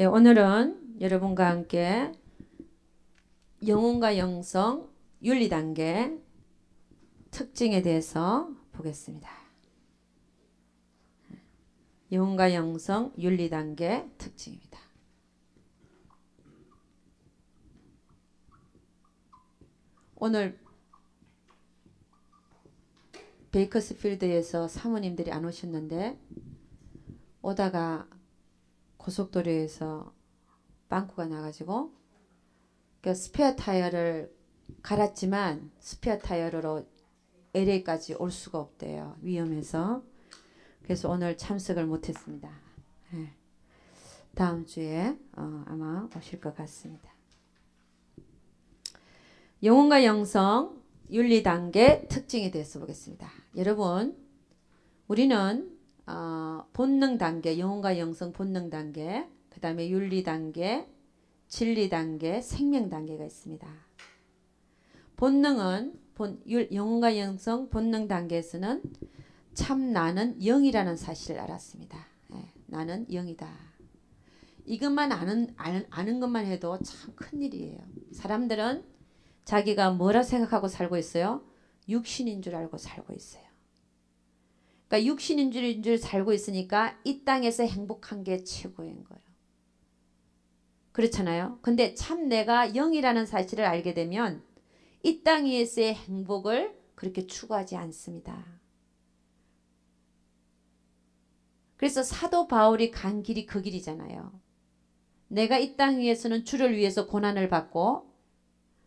예, 오늘은 여러분과 함께 영혼과 영성 윤리 단계 특징에 대해서 보겠습니다. 영혼과 영성 윤리 단계 특징입니다. 오늘 베이커스필드에서 사모님들이 안 오셨는데 오다가 고속도로에서 빵꾸가 나가지고 그 스페어 타이어를 갈았지만 스페어 타이어로 LA까지 올 수가 없대요. 위험해서. 그래서 오늘 참석을 못했습니다. 네. 다음 주에 아마 오실 것 같습니다. 영혼과 영성 윤리 단계 특징에 대해서 보겠습니다. 여러분, 우리는 본능 단계, 영혼과 영성 본능 단계, 그 다음에 윤리 단계, 진리 단계, 생명 단계가 있습니다. 본능은 영혼과 영성 본능 단계에서는 참 나는 영이라는 사실을 알았습니다. 네, 나는 영이다. 이것만 아는 것만 해도 참 큰일이에요. 사람들은 자기가 뭐라 생각하고 살고 있어요? 육신인 줄 알고 살고 있어요. 그러니까 육신인 줄 살고 있으니까 이 땅에서 행복한 게 최고인 거예요. 그렇잖아요. 근데 참 내가 영이라는 사실을 알게 되면 이 땅에서의 행복을 그렇게 추구하지 않습니다. 그래서 사도 바울이 간 길이 그 길이잖아요. 내가 이 땅 위에서는 주를 위해서 고난을 받고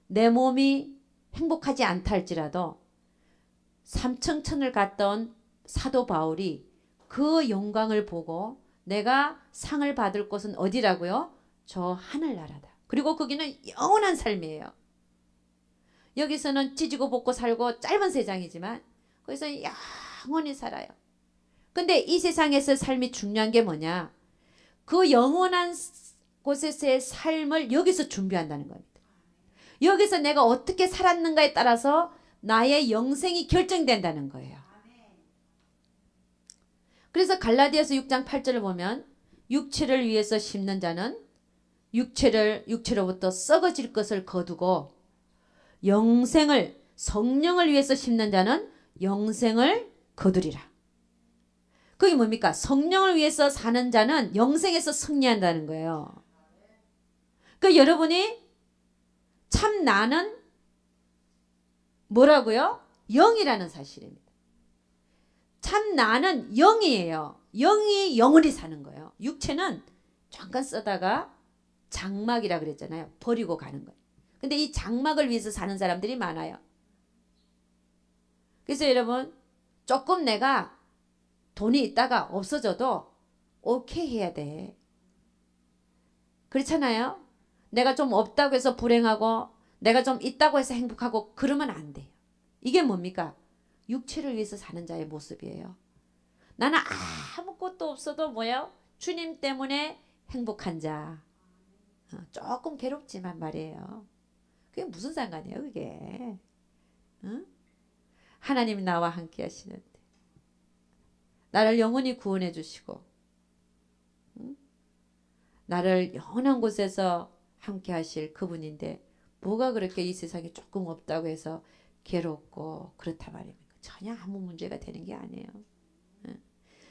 내 몸이 행복하지 않다 할지라도 삼청천을 갔던 사도 바울이 그 영광을 보고 내가 상을 받을 곳은 어디라고요? 저 하늘나라다. 그리고 거기는 영원한 삶이에요. 여기서는 찢고 볶고 살고 짧은 세상이지만 거기서 영원히 살아요. 근데 이 세상에서 삶이 중요한 게 뭐냐? 그 영원한 곳에서의 삶을 여기서 준비한다는 겁니다. 여기서 내가 어떻게 살았는가에 따라서 나의 영생이 결정된다는 거예요. 그래서 갈라디아서 6장 8절을 보면 육체를 위해서 심는 자는 육체로부터 썩어질 것을 거두고 영생을 성령을 위해서 심는 자는 영생을 거두리라. 그게 뭡니까? 성령을 위해서 사는 자는 영생에서 승리한다는 거예요. 그 여러분이 참 나는 뭐라고요? 영이라는 사실입니다. 참 나는 영이에요. 영이 영원히 사는 거예요. 육체는 잠깐 쓰다가 장막이라 그랬잖아요. 버리고 가는 거예요. 근데 이 장막을 위해서 사는 사람들이 많아요. 그래서 여러분 조금 내가 돈이 있다가 없어져도 오케이 해야 돼. 그렇잖아요. 내가 좀 없다고 해서 불행하고 내가 좀 있다고 해서 행복하고 그러면 안 돼요. 이게 뭡니까? 육체를 위해서 사는 자의 모습이에요. 나는 아무것도 없어도 뭐예요? 주님 때문에 행복한 자. 조금 괴롭지만 말이에요. 그게 무슨 상관이에요, 그게. 응? 하나님 나와 함께 하시는데. 나를 영원히 구원해 주시고. 응? 나를 영원한 곳에서 함께 하실 그분인데 뭐가 그렇게 이 세상에 조금 없다고 해서 괴롭고 그렇단 말입니까? 전혀 아무 문제가 되는 게 아니에요. 응?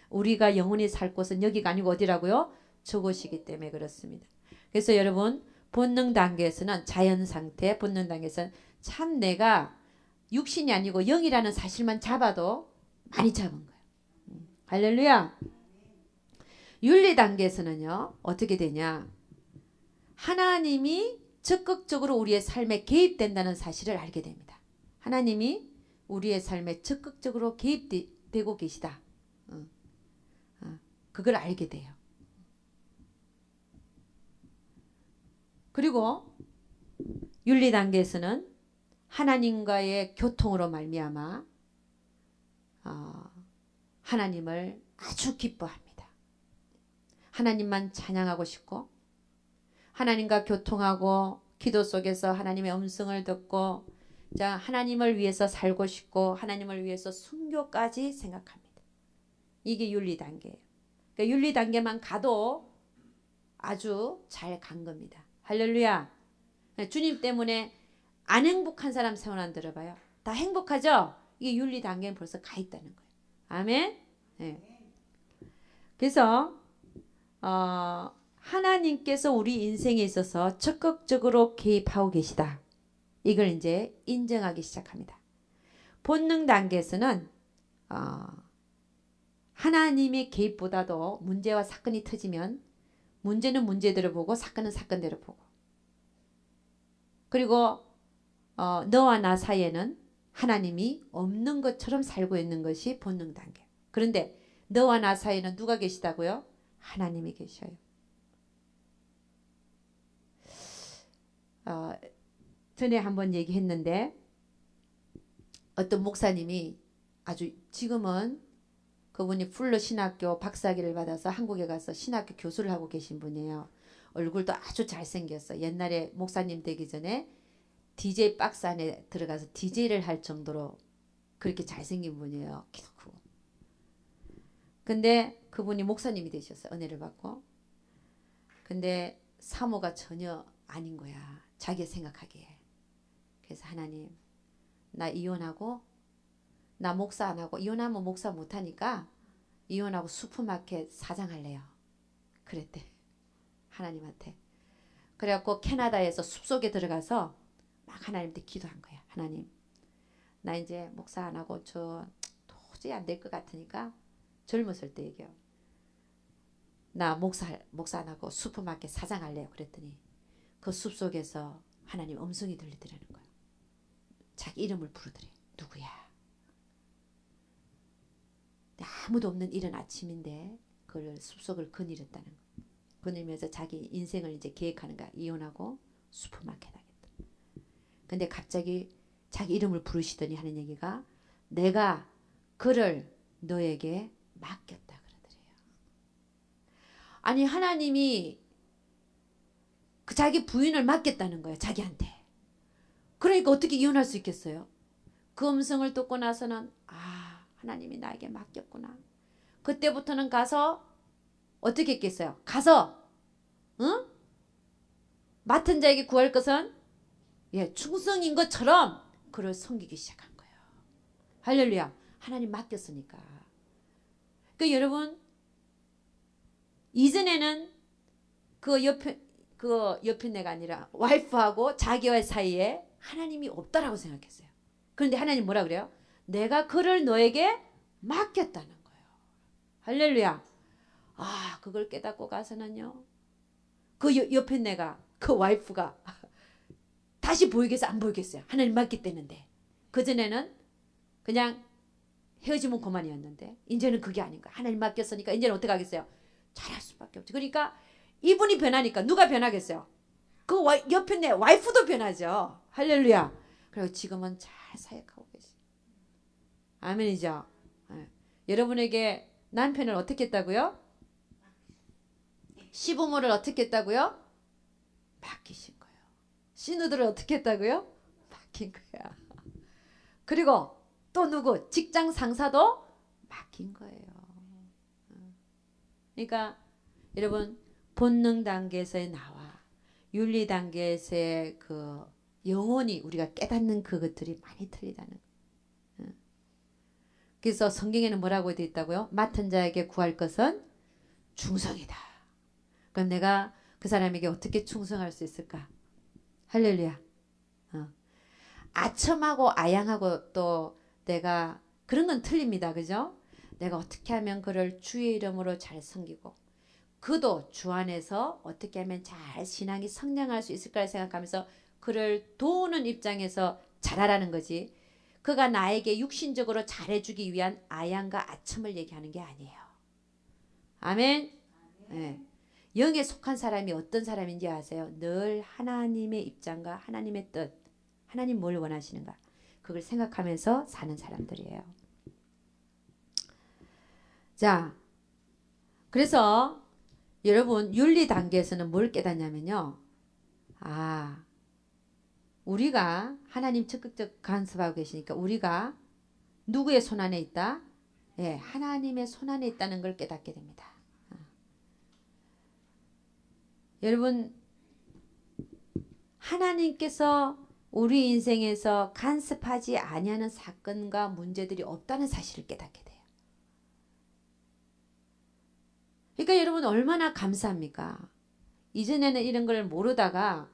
우리가 영원히 살 곳은 여기가 아니고 어디라고요? 저곳이기 때문에 그렇습니다. 그래서 여러분 본능 단계에서는 자연 상태 본능 단계에서는 참 내가 육신이 아니고 영이라는 사실만 잡아도 많이 잡은 거예요. 할렐루야. 윤리 단계에서는요 어떻게 되냐? 하나님이 적극적으로 우리의 삶에 개입된다는 사실을 알게 됩니다. 하나님이 우리의 삶에 적극적으로 개입되고 계시다. 그걸 알게 돼요. 그리고 윤리 단계에서는 하나님과의 교통으로 말미암아 하나님을 아주 기뻐합니다. 하나님만 찬양하고 싶고 하나님과 교통하고 기도 속에서 하나님의 음성을 듣고 자 하나님을 위해서 살고 싶고 하나님을 위해서 순교까지 생각합니다. 이게 윤리 단계예요. 그러니까 윤리 단계만 가도 아주 잘 간 겁니다. 할렐루야. 주님 때문에 안 행복한 사람 손 안 들어봐요. 다 행복하죠? 이게 윤리 단계는 벌써 가 있다는 거예요. 아멘. 네. 그래서 하나님께서 우리 인생에 있어서 적극적으로 개입하고 계시다. 이걸 이제 인정하기 시작합니다. 본능 단계에서는 하나님의 개입보다도 문제와 사건이 터지면 문제는 문제대로 보고 사건은 사건대로 보고, 그리고 너와 나 사이에는 하나님이 없는 것처럼 살고 있는 것이 본능 단계. 그런데 너와 나 사이에는 누가 계시다고요? 하나님이 계셔요. 전에 한번 얘기했는데 어떤 목사님이 아주 지금은 그분이 풀로 신학교 박사학위를 받아서 한국에 가서 신학교 교수를 하고 계신 분이에요. 얼굴도 아주 잘생겼어. 옛날에 목사님 되기 전에 DJ 박스 안에 들어가서 DJ를 할 정도로 그렇게 잘생긴 분이에요. 키도 크고. 근데 그분이 목사님이 되셨어요. 은혜를 받고. 근데 사모가 전혀 아닌 거야. 자기 생각하기에. 그래서 하나님, 나 이혼하고, 나 목사 안 하고, 이혼하면 목사 못하니까 이혼하고 슈퍼마켓 사장할래요. 그랬대. 하나님한테. 그래갖고 캐나다에서 숲속에 들어가서 막 하나님한테 기도한 거야. 하나님, 나 이제 목사 안 하고 저 도저히 안 될 것 같으니까, 젊었을 때 얘기해요. 나 목사 안 하고 슈퍼마켓 사장할래요. 그랬더니 그 숲속에서 하나님 음성이 들리더라는 거야. 자기 이름을 부르더래. 누구야? 아무도 없는 이른 아침인데 그걸 숲속을 거닐었다는 거. 거닐면서 자기 인생을 이제 계획하는 거야. 이혼하고 슈퍼마켓 하겠다. 근데 갑자기 자기 이름을 부르시더니 하는 얘기가, 내가 그를 너에게 맡겼다 그러더래요. 아니 하나님이 그 자기 부인을 맡겼다는 거예요. 자기한테. 그러니까 어떻게 이혼할 수 있겠어요? 그 음성을 듣고 나서는 하나님이 나에게 맡겼구나. 그때부터는 가서 어떻게 했겠어요? 가서 맡은 자에게 구할 것은 충성인 것처럼 그를 섬기기 시작한 거예요. 할렐루야. 하나님 맡겼으니까. 그 여러분, 이전에는 그 여편네가 아니라 와이프하고 자기와의 사이에 하나님이 없다라고 생각했어요. 그런데 하나님 뭐라 그래요? 내가 그를 너에게 맡겼다는 거예요. 할렐루야. 그걸 깨닫고 가서는요, 그 여편네가, 그 와이프가 다시 보이겠어요? 안 보이겠어요? 하나님 맡겼다는데. 그전에는 그냥 헤어지면 그만이었는데 이제는 그게 아닌 거야. 하나님 맡겼으니까 이제는 어떻게 하겠어요? 잘할 수밖에 없죠. 그러니까 이분이 변하니까 누가 변하겠어요? 그 옆에 내 와이프도 변하죠. 할렐루야. 그리고 지금은 잘 사역하고 계세요. 아멘이죠. 네. 여러분에게 남편을 어떻게 했다고요? 시부모를 어떻게 했다고요? 맡기신 거예요. 신우들을 어떻게 했다고요? 맡긴 거야. 그리고 또 누구? 직장 상사도 맡긴 거예요. 그러니까 여러분, 본능 단계에서의 나와 윤리 단계에서의 그 영혼이 우리가 깨닫는 그것들이 많이 틀리다는 거예요. 그래서 성경에는 뭐라고 되어 있다고요? 맡은 자에게 구할 것은 충성이다. 그럼 내가 그 사람에게 어떻게 충성할 수 있을까? 할렐루야. 아첨하고 아양하고 또 내가 그런 건 틀립니다. 그죠? 내가 어떻게 하면 그를 주의 이름으로 잘 섬기고 그도 주 안에서 어떻게 하면 잘 신앙이 성장할 수 있을까 생각하면서 그를 도우는 입장에서 잘하라는 거지. 그가 나에게 육신적으로 잘해주기 위한 아양과 아첨을 얘기하는 게 아니에요. 아멘. 네. 영에 속한 사람이 어떤 사람인지 아세요? 늘 하나님의 입장과 하나님의 뜻, 하나님 뭘 원하시는가, 그걸 생각하면서 사는 사람들이에요. 자, 그래서 여러분 윤리 단계에서는 뭘 깨닫냐면요. 우리가 하나님 적극적 간섭하고 계시니까 우리가 누구의 손안에 있다? 하나님의 손안에 있다는 걸 깨닫게 됩니다. 여러분 하나님께서 우리 인생에서 간섭하지 아니하는 사건과 문제들이 없다는 사실을 깨닫게 돼요. 그러니까 여러분 얼마나 감사합니까? 이전에는 이런 걸 모르다가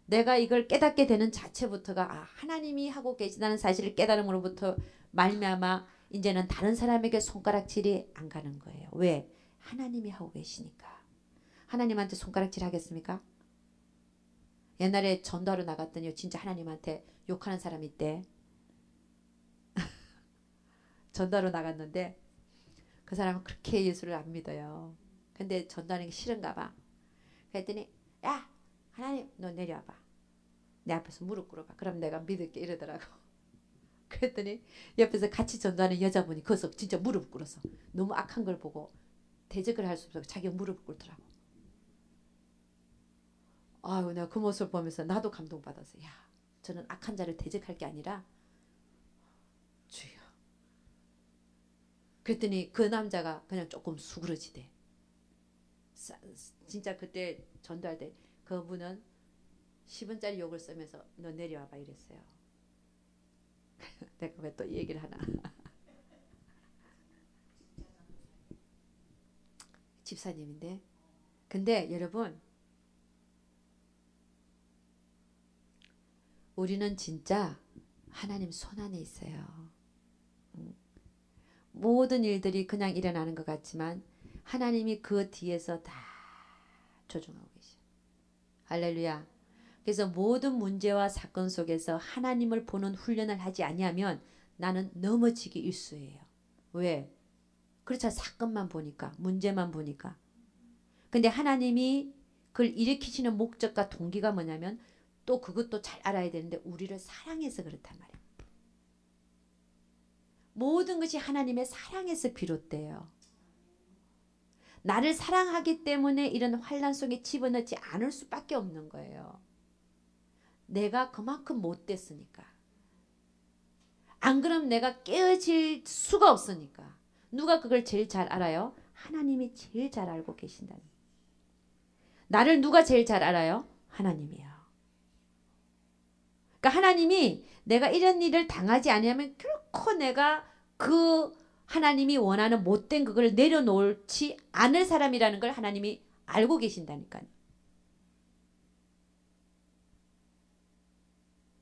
내가 이걸 깨닫게 되는 자체부터가 하나님이 하고 계시다는 사실을 깨달음으로부터 말미암아 이제는 다른 사람에게 손가락질이 안 가는 거예요. 왜? 하나님이 하고 계시니까. 하나님한테 손가락질 하겠습니까? 옛날에 전도하러 나갔더니 진짜 하나님한테 욕하는 사람이 있대. 전도하러 나갔는데 그 사람은 그렇게 예수를 안 믿어요. 근데 전도하는 게 싫은가 봐. 그랬더니 야 하나님 너 내려와봐. 내 앞에서 무릎 꿇어봐. 그럼 내가 믿을게 이러더라고. 그랬더니 옆에서 같이 전도하는 여자분이 거기서 진짜 무릎 꿇어서 너무 악한 걸 보고 대적을 할 수 없어서 자기가 무릎 꿇더라고. 아유 내가 그 모습을 보면서 나도 감동받았어. 야 저는 악한 자를 대적할 게 아니라 주여. 그랬더니 그 남자가 그냥 조금 수그러지대. 진짜 그때 전도할 때 그분은 10원짜리 욕을 쓰면서 너 내려와봐 이랬어요. 내가 왜 또 이 얘기를 하나. 집사님인데. 근데 여러분 우리는 진짜 하나님 손 안에 있어요. 모든 일들이 그냥 일어나는 것 같지만 하나님이 그 뒤에서 다 조종하고 계셔. 할렐루야. 그래서 모든 문제와 사건 속에서 하나님을 보는 훈련을 하지 아니하면 나는 넘어지기 일쑤예요. 왜? 그렇죠. 사건만 보니까 문제만 보니까. 근데 하나님이 그걸 일으키시는 목적과 동기가 뭐냐면 또 그것도 잘 알아야 되는데 우리를 사랑해서 그렇단 말이에요. 모든 것이 하나님의 사랑에서 비롯돼요. 나를 사랑하기 때문에 이런 환난 속에 집어넣지 않을 수밖에 없는 거예요. 내가 그만큼 못됐으니까. 안 그럼 내가 깨어질 수가 없으니까. 누가 그걸 제일 잘 알아요? 하나님이 제일 잘 알고 계신다는. 나를 누가 제일 잘 알아요? 하나님이요. 그러니까 하나님이 내가 이런 일을 당하지 않으면 결코 내가 그 하나님이 원하는 못된 그걸 내려놓지 않을 사람이라는 걸 하나님이 알고 계신다니까요.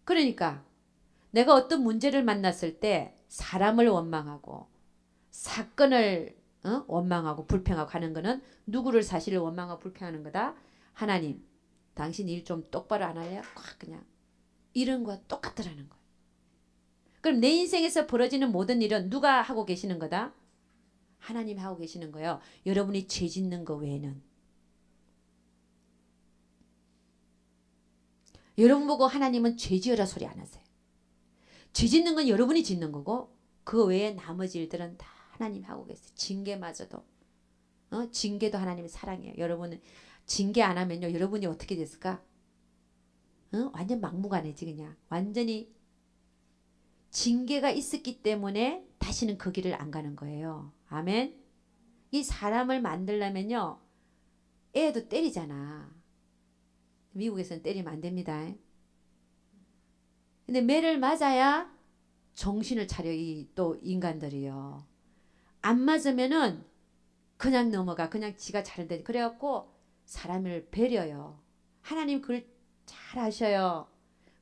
그러니까 내가 어떤 문제를 만났을 때 사람을 원망하고 사건을 원망하고 불평하고 하는 거는 누구를 사실을 원망하고 불평하는 거다? 하나님, 당신 일 좀 똑바로 안 할래요? 그냥 이런 거와 똑같더라는 거예요. 그럼 내 인생에서 벌어지는 모든 일은 누가 하고 계시는 거다? 하나님이 하고 계시는 거예요. 여러분이 죄 짓는 거 외에는. 여러분 보고 하나님은 죄 지어라 소리 안 하세요. 죄 짓는 건 여러분이 짓는 거고 그 외에 나머지 일들은 다 하나님이 하고 계세요. 징계마저도. 징계도 하나님의 사랑이에요. 여러분은 징계 안 하면요. 여러분이 어떻게 됐을까? 완전 막무가내지 그냥. 완전히 징계가 있었기 때문에 다시는 그 길을 안 가는 거예요. 아멘. 이 사람을 만들려면요. 애도 때리잖아. 미국에서는 때리면 안 됩니다. 근데 매를 맞아야 정신을 차려 이 또 인간들이요. 안 맞으면은 그냥 넘어가. 그냥 지가 잘한다. 그래갖고 사람을 배려요. 하나님 그걸 잘 아셔요.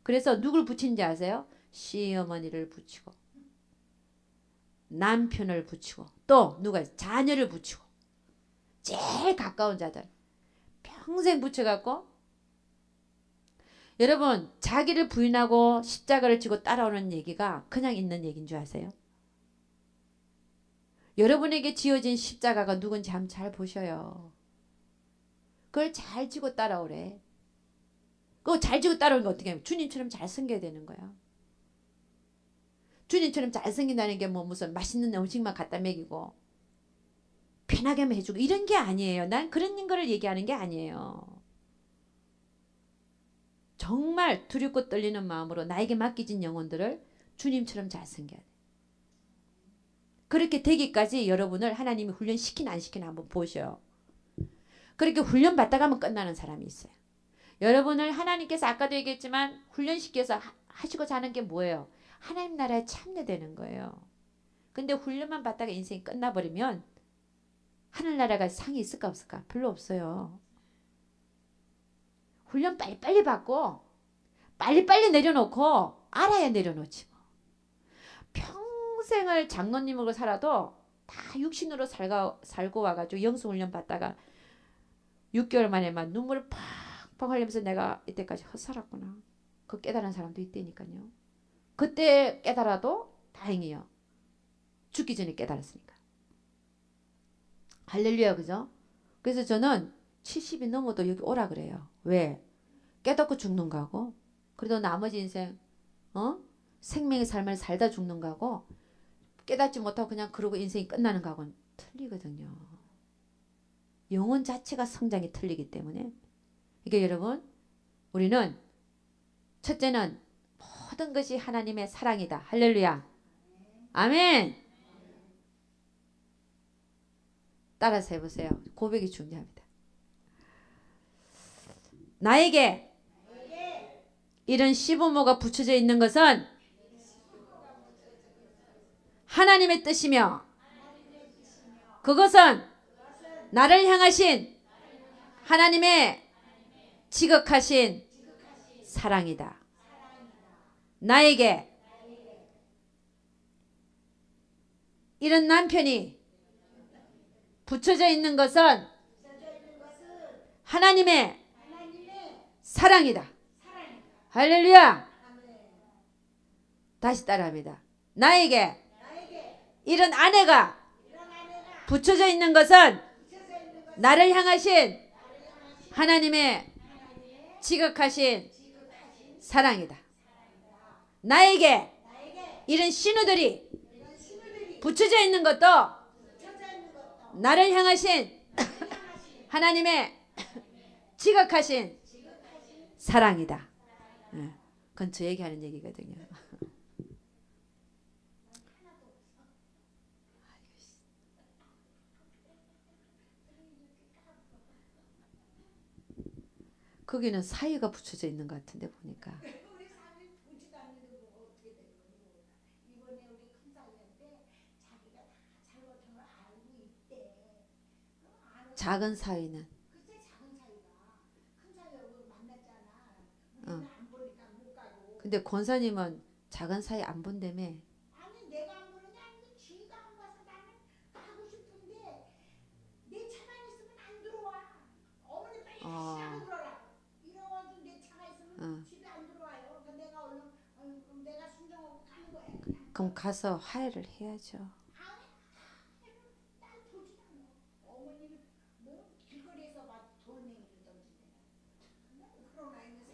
그래서 누굴 붙이는지 아세요? 시어머니를 붙이고 남편을 붙이고 또 누가 자녀를 붙이고 제일 가까운 자들 평생 붙여갖고 여러분 자기를 부인하고 십자가를 지고 따라오는 얘기가 그냥 있는 얘기인 줄 아세요? 여러분에게 지어진 십자가가 누군지 한번 잘 보셔요. 그걸 잘 지고 따라오래. 그거 잘 지고 따라오는 게 어떻게 하면 주님처럼 잘 생겨야 되는 거야. 주님처럼 잘 생긴다는 게 뭐 무슨 맛있는 음식만 갖다 먹이고 편하게만 해주고 이런 게 아니에요. 난 그런 거를 얘기하는 게 아니에요. 정말 두렵고 떨리는 마음으로 나에게 맡겨진 영혼들을 주님처럼 잘 생겨야 돼. 그렇게 되기까지 여러분을 하나님이 훈련시키나 안 시키나 한번 보셔요. 그렇게 훈련 받다 가면 끝나는 사람이 있어요. 여러분을 하나님께서 아까도 얘기했지만 훈련시켜서 하시고자 하는 게 뭐예요? 하나님 나라에 참여되는 거예요. 근데 훈련만 받다가 인생이 끝나버리면 하늘나라가 상이 있을까 없을까? 별로 없어요. 훈련 빨리빨리 받고 빨리빨리 내려놓고 알아야 내려놓지 뭐. 평생을 장로님으로 살아도 다 육신으로 살고 와가지고 영성훈련 받다가 6개월 만에 막 눈물을 팍팍 흘리면서 내가 이때까지 헛살았구나. 그 깨달은 사람도 있다니까요. 그때 깨달아도 다행이에요. 죽기 전에 깨달았으니까. 할렐루야, 그죠? 그래서 저는 70이 넘어도 여기 오라 그래요. 왜? 깨닫고 죽는 거고, 그래도 나머지 인생, 생명의 삶을 살다 죽는 거고, 깨닫지 못하고 그냥 그러고 인생이 끝나는 거하고는 틀리거든요. 영혼 자체가 성장이 틀리기 때문에. 그러니까 여러분, 우리는 첫째는 모든 것이 하나님의 사랑이다. 할렐루야. 아멘. 따라서 해보세요. 고백이 중요합니다. 나에게 이런 시부모가 붙여져 있는 것은 하나님의 뜻이며 그것은 나를 향하신 하나님의 지극하신 사랑이다. 나에게 이런 남편이 붙여져 있는 것은 하나님의 사랑이다. 할렐루야. 다시 따라합니다. 나에게 이런 아내가 붙여져 있는 것은 나를 향하신 하나님의 지극하신 사랑이다. 나에게 이런 신우들이 붙여져 있는 것도 나를 향하신 하나님의 지극하신 사랑이다. 그건 저 얘기하는 얘기거든요. 거기는 사유가 붙여져 있는 것 같은데 보니까. 작은 사위는 근데 권사님은 작은 사위 안 본다며. 아니 내가 안 보는 게 아니고 지가 안 봐서 나는 가고 싶은데 내 차만 있으면 안 들어와. 어머니 빨리 시작을 들어라. 이래가지고 내 차가 있으면 집에 안 들어와요. 그러니까 내가 얼른 그럼 내가 순종하고 가는 거야. 그럼 가서 화해를 해야죠. 난 보지도 않아. 어머니는 뭐 길거리에서 막 돌멩이를 던지네. 그런 아이면서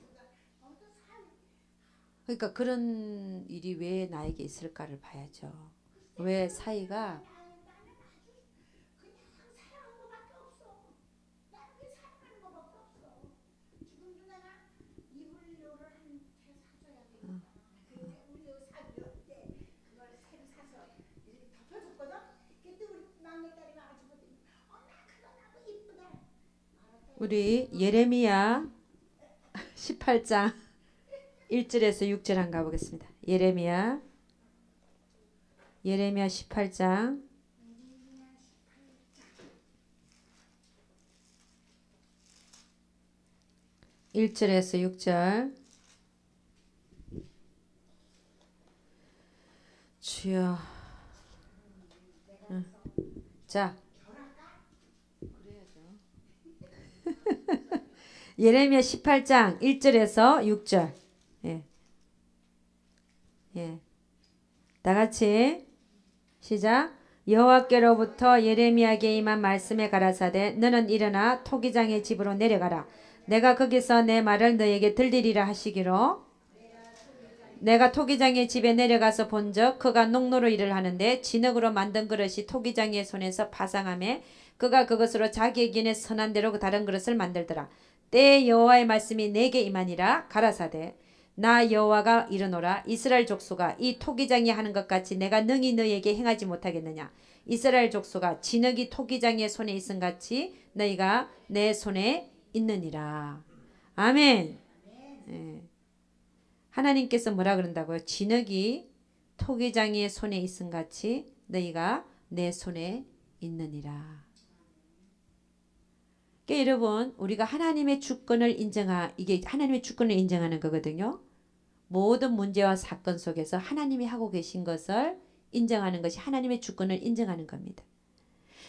그러니까 그런 일이 왜 나에게 있을까를 봐야죠. 왜 사이가 우리 예레미야 18장 1절에서 6절 한번 가보겠습니다. 예레미야 18장 1절에서 6절. 주여. 자. 예레미야 18장 1절에서 6절. 예. 예. 다 같이 시작. 여호와께로부터 예레미야에게 임한 말씀에 가라사대 너는 일어나 토기장의 집으로 내려가라. 내가 거기서 내 말을 너에게 들리리라 하시기로 내가 토기장의 집에 내려가서 본즉 그가 농로로 일을 하는데 진흙으로 만든 그릇이 토기장의 손에서 파상하며 그가 그것으로 자기에게 선한 대로 다른 그릇을 만들더라. 때에 여호와의 말씀이 내게 임하니라. 가라사대 나 여호와가 이르노라. 이스라엘 족속아 이 토기장이 하는 것 같이 내가 능히 너에게 행하지 못하겠느냐. 이스라엘 족속아 진흙이 토기장이의 손에 있음 같이 너희가 내 손에 있느니라. 아멘. 예. 하나님께서 뭐라 그런다고요? 진흙이 토기장이의 손에 있음 같이 너희가 내 손에 있느니라. 그러니까 여러분 우리가 하나님의 주권을 이게 하나님의 주권을 인정하는 거거든요. 모든 문제와 사건 속에서 하나님이 하고 계신 것을 인정하는 것이 하나님의 주권을 인정하는 겁니다.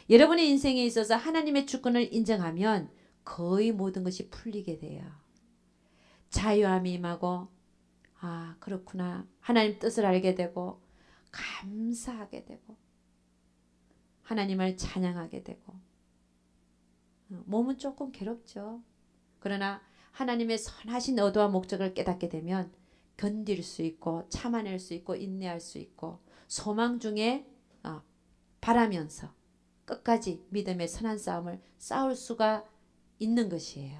여러분의 인생에 있어서 하나님의 주권을 인정하면 거의 모든 것이 풀리게 돼요. 자유함이 임하고 아 그렇구나 하나님 뜻을 알게 되고 감사하게 되고 하나님을 찬양하게 되고 몸은 조금 괴롭죠. 그러나 하나님의 선하신 의도와 목적을 깨닫게 되면 견딜 수 있고 참아낼 수 있고 인내할 수 있고 소망 중에 바라면서 끝까지 믿음의 선한 싸움을 싸울 수가 있는 것이에요.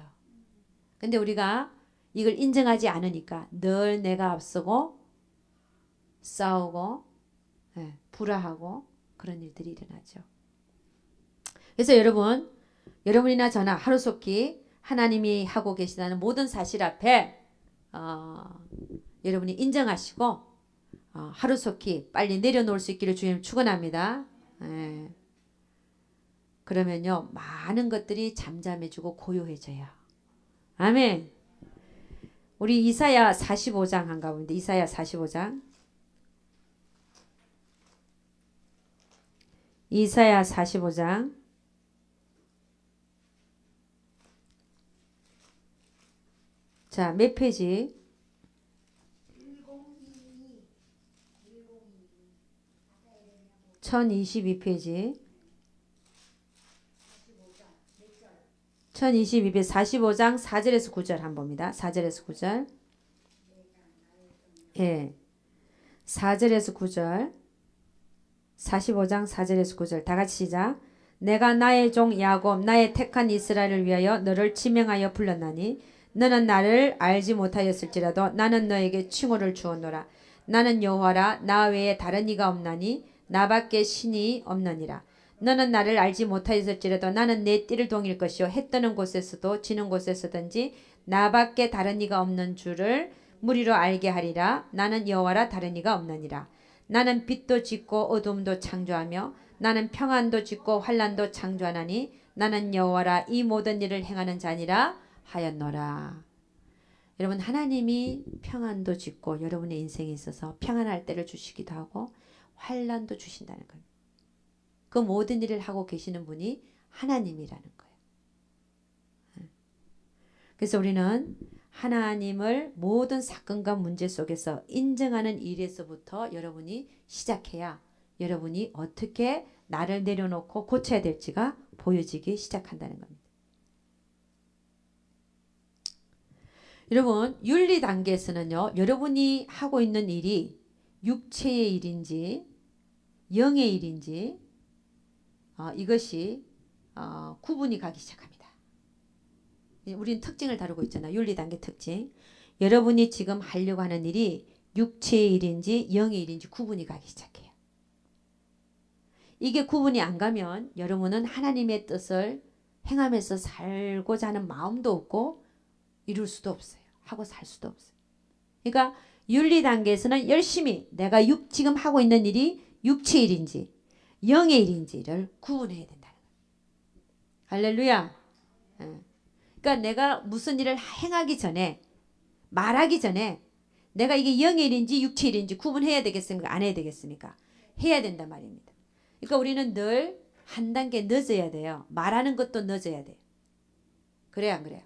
근데 우리가 이걸 인정하지 않으니까 늘 내가 앞서고 싸우고 불화하고 그런 일들이 일어나죠. 그래서 여러분이나 저나 하루속히 하나님이 하고 계시다는 모든 사실 앞에 여러분이 인정하시고 하루속히 빨리 내려놓을 수 있기를 주님 축원합니다. 그러면요 많은 것들이 잠잠해지고 고요해져요. 아멘. 우리 이사야 45장 한가 본데 이사야 45장 이사야 45장 자, 몇 페이지? 1022페이지 1022페이지 45장 4절에서 9절 한번 봅니다. 4절에서 9절 예, 4절에서 9절 45장 4절에서 9절 다같이 시작. 내가 나의 종 야곱 나의 택한 이스라엘을 위하여 너를 지명하여 불렀나니 너는 나를 알지 못하였을지라도 나는 너에게 칭호를 주었노라. 나는 여호와라 나 외에 다른 이가 없나니 나밖에 신이 없느니라. 너는 나를 알지 못하였을지라도 나는 내 띠를 동일 것이요 해 뜨는 곳에서도 지는 곳에서든지 나밖에 다른 이가 없는 줄을 무리로 알게 하리라. 나는 여호와라 다른 이가 없느니라. 나는 빛도 짓고 어둠도 창조하며 나는 평안도 짓고 환난도 창조하나니 나는 여호와라 이 모든 일을 행하는 자니라 하였노라. 여러분 하나님이 평안도 짓고 여러분의 인생에 있어서 평안할 때를 주시기도 하고 환난도 주신다는 겁니다. 그 모든 일을 하고 계시는 분이 하나님이라는 거예요. 그래서 우리는 하나님을 모든 사건과 문제 속에서 인정하는 일에서부터 여러분이 시작해야 여러분이 어떻게 나를 내려놓고 고쳐야 될지가 보여지기 시작한다는 겁니다. 여러분 윤리 단계에서는요. 여러분이 하고 있는 일이 육체의 일인지 영의 일인지 이것이 구분이 가기 시작합니다. 우리는 특징을 다루고 있잖아요. 윤리 단계 특징. 여러분이 지금 하려고 하는 일이 육체의 일인지 영의 일인지 구분이 가기 시작해요. 이게 구분이 안 가면 여러분은 하나님의 뜻을 행하면서 살고자 하는 마음도 없고 이룰 수도 없어요. 하고 살 수도 없어요. 그러니까 윤리 단계에서는 열심히 내가 지금 하고 있는 일이 육체의 일인지 영의 일인지를 구분해야 된다는 거예요. 할렐루야. 그러니까 내가 무슨 일을 행하기 전에 말하기 전에 내가 이게 영의 일인지 육체의 일인지 구분해야 되겠습니까? 안 해야 되겠습니까? 해야 된단 말입니다. 그러니까 우리는 늘 한 단계 늦어야 돼요. 말하는 것도 늦어야 돼요. 그래요 안 그래요?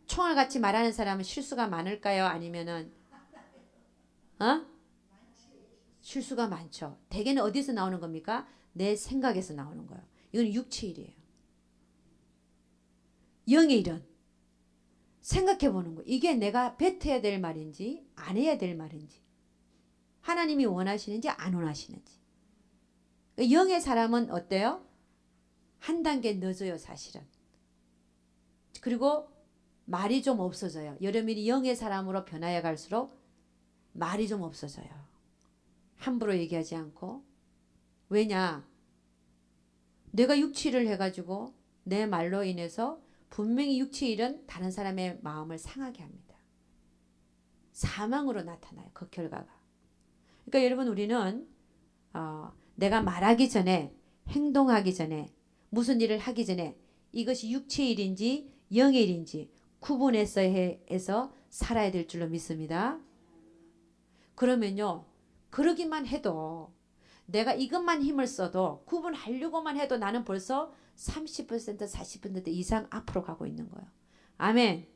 총알같이 말하는 사람은 실수가 많을까요? 아니면은 실수가 많죠. 대개는 어디서 나오는 겁니까? 내 생각에서 나오는 거예요. 이건 육체의 일이에요. 영의 일은 생각해 보는 거. 이게 내가 뱉어야 될 말인지 안 해야 될 말인지 하나님이 원하시는지 안 원하시는지. 영의 사람은 어때요? 한 단계 늦어요 사실은. 그리고 말이 좀 없어져요. 여러분이 영의 사람으로 변하여 갈수록 말이 좀 없어져요. 함부로 얘기하지 않고. 왜냐? 내가 육체일을 해가지고 내 말로 인해서 분명히 육체일은 다른 사람의 마음을 상하게 합니다. 사망으로 나타나요. 그 결과가. 그러니까 여러분 우리는 내가 말하기 전에 행동하기 전에 무슨 일을 하기 전에 이것이 육체의 일인지 영의 일인지 구분해서 해서 살아야 될 줄로 믿습니다. 그러면요. 그러기만 해도 내가 이것만 힘을 써도 구분하려고만 해도 나는 벌써 30% 40% 이상 앞으로 가고 있는 거예요. 아멘.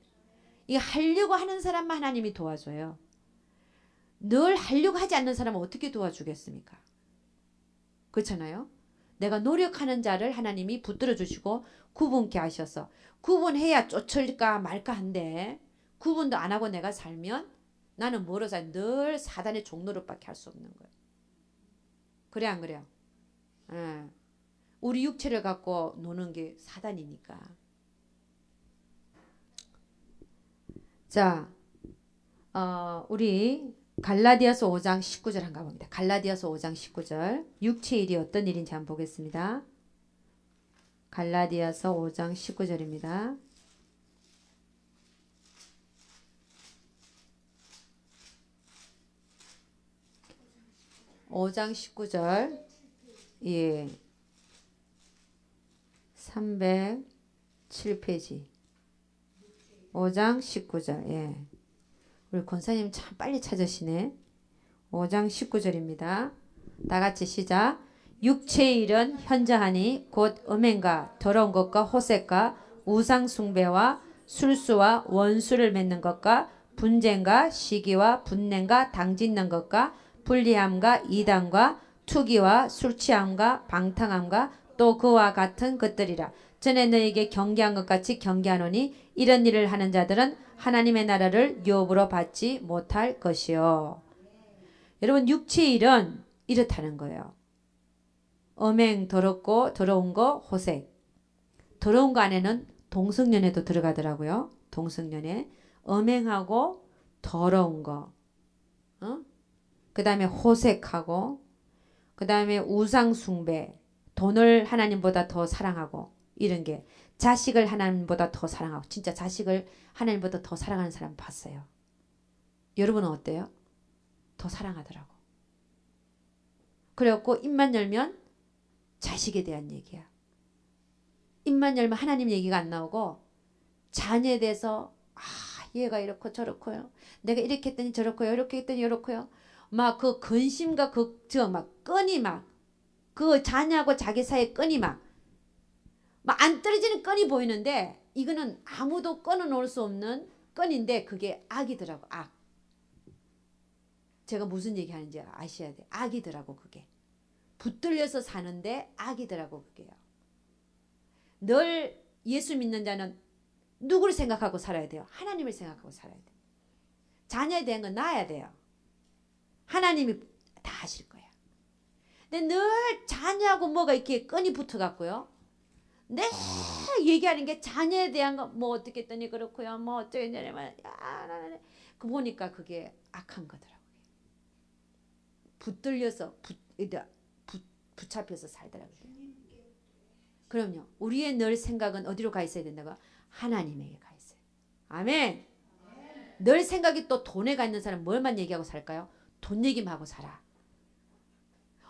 이 하려고 하는 사람만 하나님이 도와줘요. 늘 하려고 하지 않는 사람은 어떻게 도와주겠습니까? 그렇잖아요. 내가 노력하는 자를 하나님이 붙들어 주시고 구분케 하셔서 구분해야 쫓을까 말까 한데 구분도 안 하고 내가 살면 나는 뭐로 살? 늘 사단의 종노릇밖에 할 수 없는 거예요. 그래 안 그래요? 예. 우리 육체를 갖고 노는 게 사단이니까. 자, 우리 갈라디아서 5장 19절 한번 가봅니다. 갈라디아서 5장 19절. 육체 일이 어떤 일인지 한번 보겠습니다. 갈라디아서 5장 19절입니다. 오 장 19절. 예. 307페이지. 5장 19절. 예. 우리 권사님 참 빨리 찾으시네. 5장 19절입니다. 다 같이 시작. 육체의 일은 현저하니 곧 음행과 더러운 것과 호색과 우상 숭배와 술수와 원수를 맺는 것과 분쟁과 시기와 분냄과 당짓는 것과 불리함과 이단과 투기와 술취함과 방탕함과 또 그와 같은 것들이라. 전에 너에게 경계한 것 같이 경계하노니 이런 일을 하는 자들은 하나님의 나라를 유업으로 받지 못할 것이요. 여러분 육체의 일은 이렇다는 거예요. 음행 더럽고 더러운 거 호색. 더러운 거 안에는 동성연애도 들어가더라고요. 동성연애. 음행하고 더러운 거. 그 다음에 호색하고 그 다음에 우상숭배. 돈을 하나님보다 더 사랑하고 이런 게 자식을 하나님보다 더 사랑하고 진짜 자식을 하나님보다 더 사랑하는 사람 봤어요. 여러분은 어때요? 더 사랑하더라고. 그래갖고 입만 열면 자식에 대한 얘기야. 입만 열면 하나님 얘기가 안 나오고 자녀에 대해서 얘가 이렇고 저렇고요. 내가 이렇게 했더니 저렇고요. 이렇게 했더니 이렇고요. 막 그 근심과 막 끈이 막 그 자녀하고 자기 사이에 끈이 막 안 떨어지는 끈이 보이는데 이거는 아무도 끊어놓을 수 없는 끈인데 그게 악이더라고. 악. 제가 무슨 얘기하는지 아셔야 돼. 악이더라고 그게. 붙들려서 사는데 악이더라고 그게요. 늘 예수 믿는 자는 누구를 생각하고 살아야 돼요? 하나님을 생각하고 살아야 돼요. 자녀에 대한 건 낳아야 돼요. 하나님이 다 하실 거야. 근데 늘 자녀하고 뭐가 이렇게 끈이 붙어갖고요. 내 얘기하는 게 자녀에 대한 거 뭐 어떻게 했더니 그렇고요. 뭐 어쩌게 되냐면 그 보니까 그게 악한 거더라고요. 붙들려서 붙잡혀서 살더라고요. 그럼요. 우리의 늘 생각은 어디로 가 있어야 된다고? 하나님에게 가 있어요. 아멘. 늘 생각이 또 돈에 가 있는 사람 뭘만 얘기하고 살까요? 돈 얘기만 하고 살아.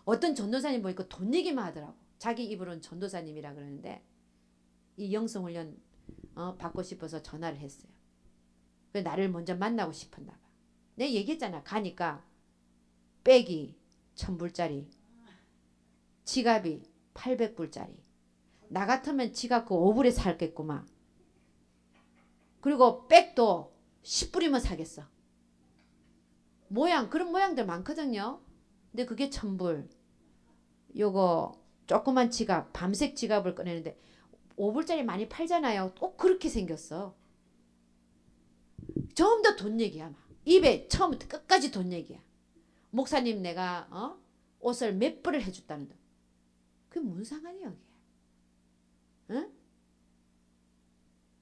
어떤 전도사님 보니까 돈 얘기만 하더라고. 자기 입으로는 전도사님이라 그러는데 이 영성훈련 받고 싶어서 전화를 했어요. 그래서 나를 먼저 만나고 싶었나 봐. 내가 얘기했잖아. 가니까 백이 1000불짜리 지갑이 800불짜리 나 같으면 지갑 그 5불에 살겠구만. 그리고 백도 10불이면 사겠어. 그런 모양들 많거든요. 근데 그게 1000불. 요거 조그만 지갑, 밤색 지갑을 꺼내는데 5불짜리 많이 팔잖아요. 또 그렇게 생겼어. 전부 다 돈 얘기야. 막. 입에 처음부터 끝까지 돈 얘기야. 목사님 내가 옷을 몇 불을 해줬다는데 그게 뭔 상관이야 그게. 응?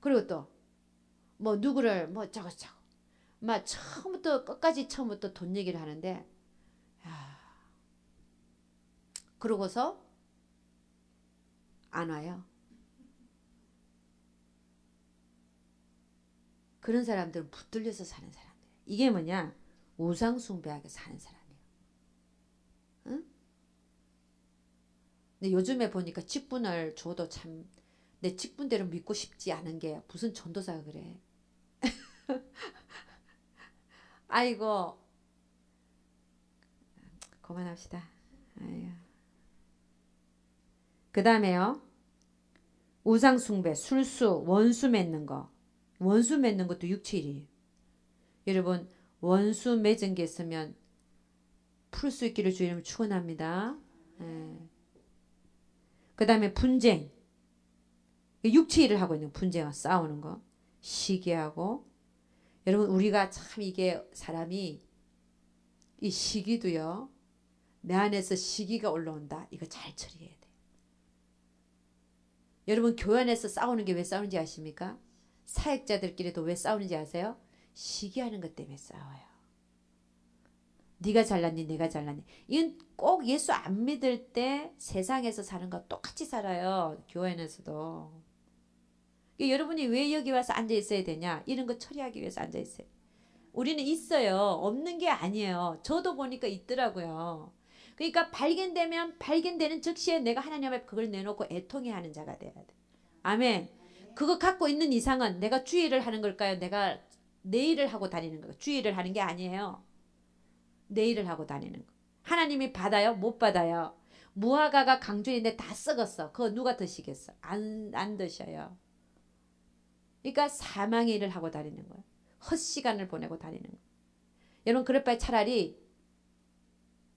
그리고 또 뭐 누구를 뭐 저거 막 처음부터 끝까지 처음부터 돈 얘기를 하는데 그러고서 안 와요. 그런 사람들은 붙들려서 사는 사람들. 이게 뭐냐? 우상숭배하게 사는 사람이에요. 응? 근데 요즘에 보니까 직분을 줘도 참 내 직분대로 믿고 싶지 않은 게 무슨 전도사가 그래. 아이고 그만합시다. 그 다음에요. 우상숭배, 술수, 원수 맺는 거. 원수 맺는 것도 육체일이에요. 여러분 원수 맺은 게 있으면 풀 수 있기를 주 이름으로 축원합니다. 그 다음에 분쟁. 육체일을 하고 있는 분쟁과 싸우는 거. 시기하고. 여러분 우리가 참 이게 사람이 이 시기도요. 내 안에서 시기가 올라온다. 이거 잘 처리해야 돼. 여러분 교회 안에서 싸우는 게 왜 싸우는지 아십니까? 사역자들끼리도 왜 싸우는지 아세요? 시기하는 것 때문에 싸워요. 네가 잘났니 내가 잘났니. 이건 꼭 예수 안 믿을 때 세상에서 사는 거 똑같이 살아요. 교회 안에서도. 여러분이 왜 여기 와서 앉아 있어야 되냐. 이런 거 처리하기 위해서 앉아 있어요. 우리는 있어요. 없는 게 아니에요. 저도 보니까 있더라고요. 그러니까 발견되면 발견되는 즉시에 내가 하나님 앞에 그걸 내놓고 애통해하는 자가 돼야 돼. 아멘. 그거 갖고 있는 이상은 내가 주의를 하는 걸까요? 내가 내 일을 하고 다니는 거. 주의를 하는 게 아니에요. 내 일을 하고 다니는 거. 하나님이 받아요? 못 받아요. 무화과가 강주인데 다 썩었어. 그거 누가 드시겠어? 안 드셔요. 그러니까 사망의 일을 하고 다니는 거예요. 헛시간을 보내고 다니는 거예요. 여러분 그럴 바에 차라리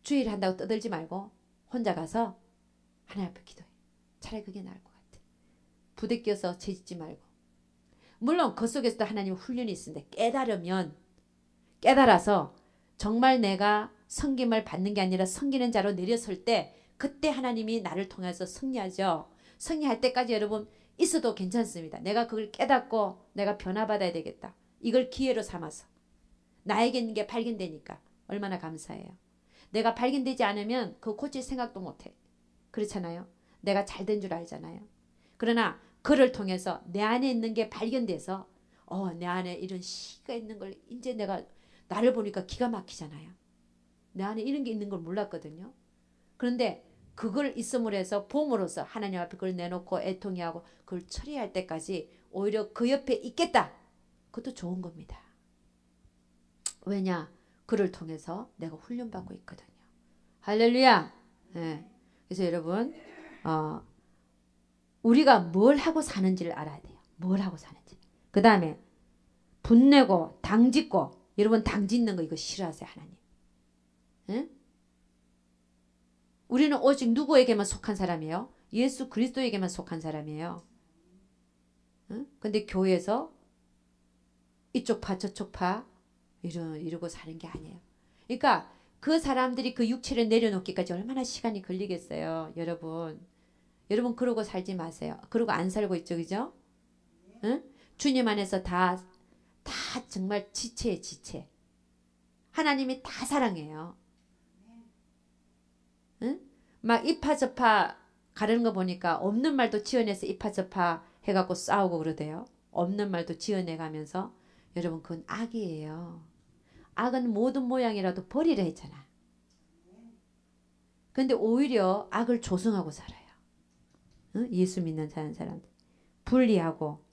주의를 한다고 떠들지 말고 혼자 가서 하나님 앞에 기도해. 차라리 그게 나을 것 같아. 부대껴서 죄짓지 말고. 물론 그 속에서도 하나님 훈련이 있는데 깨달아서 정말 내가 섬김을 받는 게 아니라 섬기는 자로 내려설 때 그때 하나님이 나를 통해서 승리하죠. 승리할 때까지 여러분 있어도 괜찮습니다. 내가 그걸 깨닫고 내가 변화받아야 되겠다. 이걸 기회로 삼아서. 나에게 있는 게 발견되니까 얼마나 감사해요. 내가 발견되지 않으면 그거 고칠 생각도 못해. 그렇잖아요. 내가 잘된 줄 알잖아요. 그러나 그를 통해서 내 안에 있는 게 발견돼서 내 안에 이런 시가 있는 걸 이제 내가 나를 보니까 기가 막히잖아요. 내 안에 이런 게 있는 걸 몰랐거든요. 그런데 그걸 있음으로 해서 봄으로써 하나님 앞에 그걸 내놓고 애통해하고 그걸 처리할 때까지 오히려 그 옆에 있겠다. 그것도 좋은 겁니다. 왜냐? 그를 통해서 내가 훈련받고 있거든요. 할렐루야. 네. 그래서 여러분 우리가 뭘 하고 사는지를 알아야 돼요. 뭘 하고 사는지. 그 다음에 분내고 당짓고. 여러분 당짓는 거 이거 싫어하세요 하나님. 응? 우리는 오직 누구에게만 속한 사람이에요? 예수 그리스도에게만 속한 사람이에요. 응? 근데 교회에서 이쪽 파 저쪽 파 이러고 사는 게 아니에요. 그러니까 그 사람들이 그 육체를 내려놓기까지 얼마나 시간이 걸리겠어요. 여러분 그러고 살지 마세요. 그러고 안 살고 있죠. 그죠? 응? 주님 안에서 다 정말 지체예요. 지체. 하나님이 다 사랑해요. 응? 막 이파저파 가르는 거 보니까 없는 말도 지어내서 이파저파 해갖고 싸우고 그러대요. 없는 말도 지어내가면서 여러분 그건 악이에요. 악은 모든 모양이라도 버리라 했잖아. 근데 오히려 악을 조성하고 살아요. 응? 예수 믿는 사는 사람들. 분리하고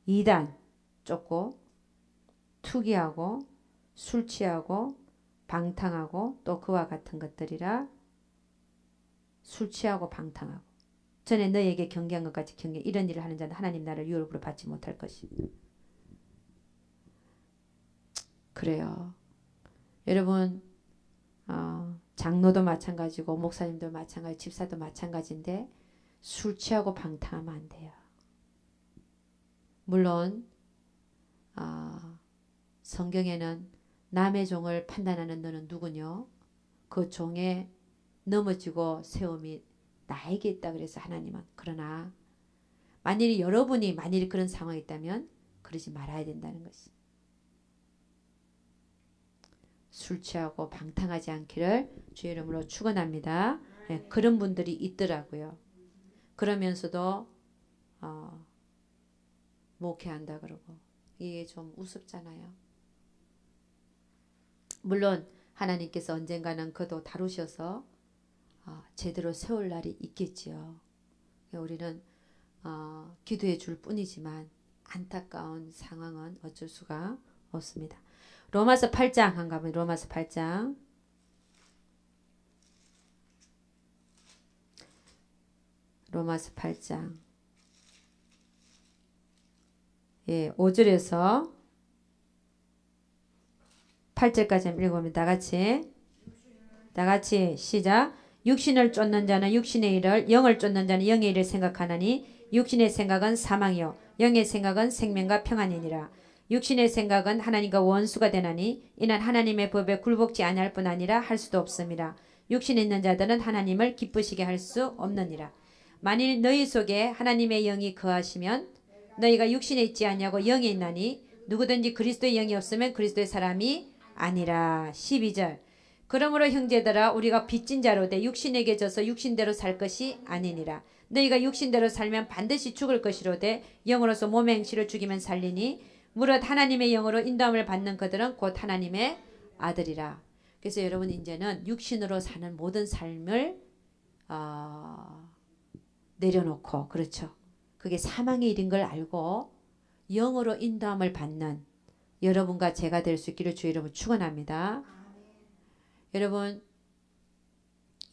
이단 쫓고 투기하고 술 취하고 방탕하고 또 그와 같은 것들이라. 술 취하고 방탕하고 전에 너에게 경계한 것 같이 경계. 이런 일을 하는 자는 하나님 나라를 유업으로 받지 못할 것이다. 그래요. 여러분 장로도 마찬가지고 목사님도 마찬가지 집사도 마찬가지인데 술 취하고 방탕하면 안 돼요. 물론 성경에는 남의 종을 판단하는 너는 누구뇨? 그 종의 넘어지고 세움이 나에게 있다 그래서 하나님은. 그러나 만일 여러분이 그런 상황이 있다면 그러지 말아야 된다는 것이. 술 취하고 방탕하지 않기를 주의 이름으로 축원합니다. 네, 그런 분들이 있더라고요. 그러면서도 목회한다 그러고 이게 좀 우습잖아요. 물론 하나님께서 언젠가는 그도 다루셔서 제대로 세울 날이 있겠지요. 우리는 기도해 줄 뿐이지만 안타까운 상황은 어쩔 수가 없습니다. 로마서 8장 한가면 로마서 8장 로마서 8장 5절에서 8절까지 읽으면 다같이 시작. 육신을 쫓는 자는 육신의 일을, 영을 쫓는 자는 영의 일을 생각하나니 육신의 생각은 사망이요 영의 생각은 생명과 평안이니라. 육신의 생각은 하나님과 원수가 되나니 이는 하나님의 법에 굴복지 아니할 뿐 아니라 할 수도 없습니다. 육신에 있는 자들은 하나님을 기쁘시게 할 수 없느니라. 만일 너희 속에 하나님의 영이 거하시면 너희가 육신에 있지 아니하고 영에 있나니 누구든지 그리스도의 영이 없으면 그리스도의 사람이 아니라. 12절. 그러므로 형제들아 우리가 빚진 자로 돼 육신에게 져서 육신대로 살 것이 아니니라. 너희가 육신대로 살면 반드시 죽을 것이로되 영으로서 몸의 행실을 죽이면 살리니 무릇 하나님의 영으로 인도함을 받는 그들은 곧 하나님의 아들이라. 그래서 여러분 이제는 육신으로 사는 모든 삶을 내려놓고 그렇죠. 그게 사망의 일인 걸 알고 영으로 인도함을 받는 여러분과 제가 될 수 있기를 주 이름으로 축원합니다. 여러분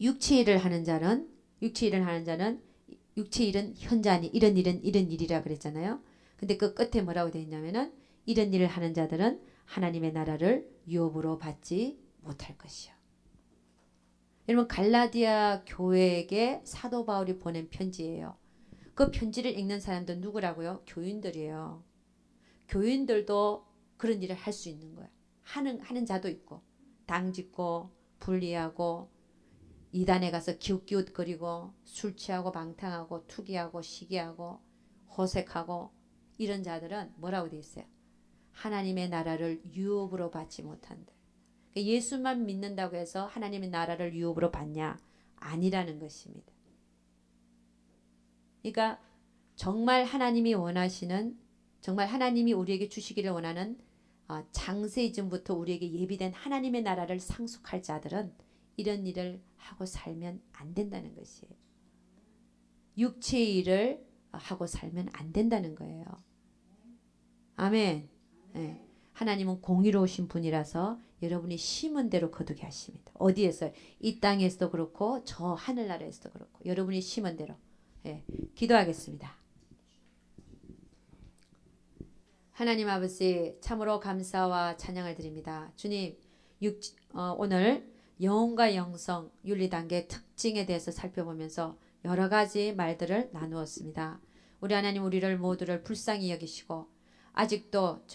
육체 일을 하는 자는 육체 일은 현자니 이런 일이라 그랬잖아요. 근데 그 끝에 뭐라고 되어 있냐면은 이런 일을 하는 자들은 하나님의 나라를 유업으로 받지 못할 것이요. 여러분 갈라디아 교회에게 사도 바울이 보낸 편지예요. 그 편지를 읽는 사람들 누구라고요? 교인들이에요. 교인들도 그런 일을 할 수 있는 거야. 하는 자도 있고 당짓고 불리하고 이단에 가서 기웃기웃거리고 술 취하고 방탕하고 투기하고 시기하고 호색하고 이런 자들은 뭐라고 되어 있어요? 하나님의 나라를 유업으로 받지 못한다. 예수만 믿는다고 해서 하나님의 나라를 유업으로 받냐? 아니라는 것입니다. 그러니까 정말 하나님이 원하시는 정말 하나님이 우리에게 주시기를 원하는 창세 이전부터 우리에게 예비된 하나님의 나라를 상속할 자들은 이런 일을 하고 살면 안 된다는 것이에요. 육체의 일을 하고 살면 안 된다는 거예요. 아멘. 네. 하나님은 공의로우신 분이라서 여러분이 심은 대로 거두게 하십니다. 어디에서? 이 땅에서도 그렇고 저 하늘나라에서도 그렇고 여러분이 심은 대로. 네. 기도하겠습니다. 하나님 아버지 참으로 감사와 찬양을 드립니다. 주님 오늘 영혼과 영성 윤리단계 특징에 대해서 살펴보면서 여러 가지 말들을 나누었습니다. 우리 하나님 우리를 모두를 불쌍히 여기시고 아직도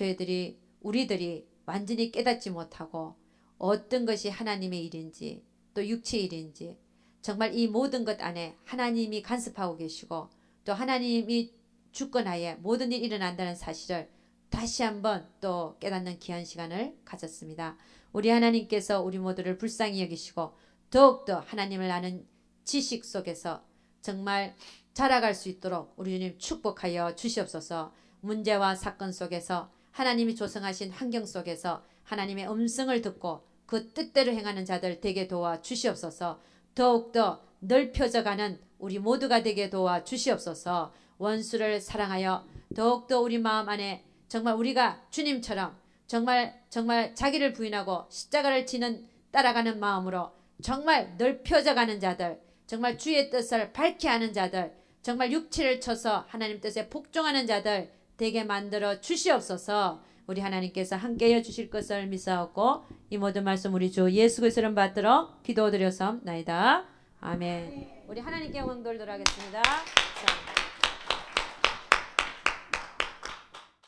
우리들이 완전히 깨닫지 못하고 어떤 것이 하나님의 일인지 또 육체의 일인지 정말 이 모든 것 안에 하나님이 간섭하고 계시고 또 하나님이 주권하에 모든 일이 일어난다는 사실을 다시 한번 또 깨닫는 귀한 시간을 가졌습니다. 우리 하나님께서 우리 모두를 불쌍히 여기시고 더욱더 하나님을 아는 지식 속에서 정말 자라갈 수 있도록 우리 주님 축복하여 주시옵소서. 문제와 사건 속에서 하나님이 조성하신 환경 속에서 하나님의 음성을 듣고 그 뜻대로 행하는 자들 되게 도와 주시옵소서. 더욱더 넓혀져가는 우리 모두가 되게 도와 주시옵소서. 원수를 사랑하여 더욱더 우리 마음 안에 정말 우리가 주님처럼 정말 자기를 부인하고 십자가를 지는 따라가는 마음으로 정말 넓혀져가는 자들, 정말 주의 뜻을 밝게 하는 자들, 정말 육체를 쳐서 하나님 뜻에 복종하는 자들 되게 만들어 주시옵소서. 우리 하나님께서 함께해 주실 것을 믿사옵고 이 모든 말씀 우리 주 예수 그리스도를 받들어 기도드려서나이다. 아멘. 우리 하나님께 영광 돌도록 하겠습니다. 자.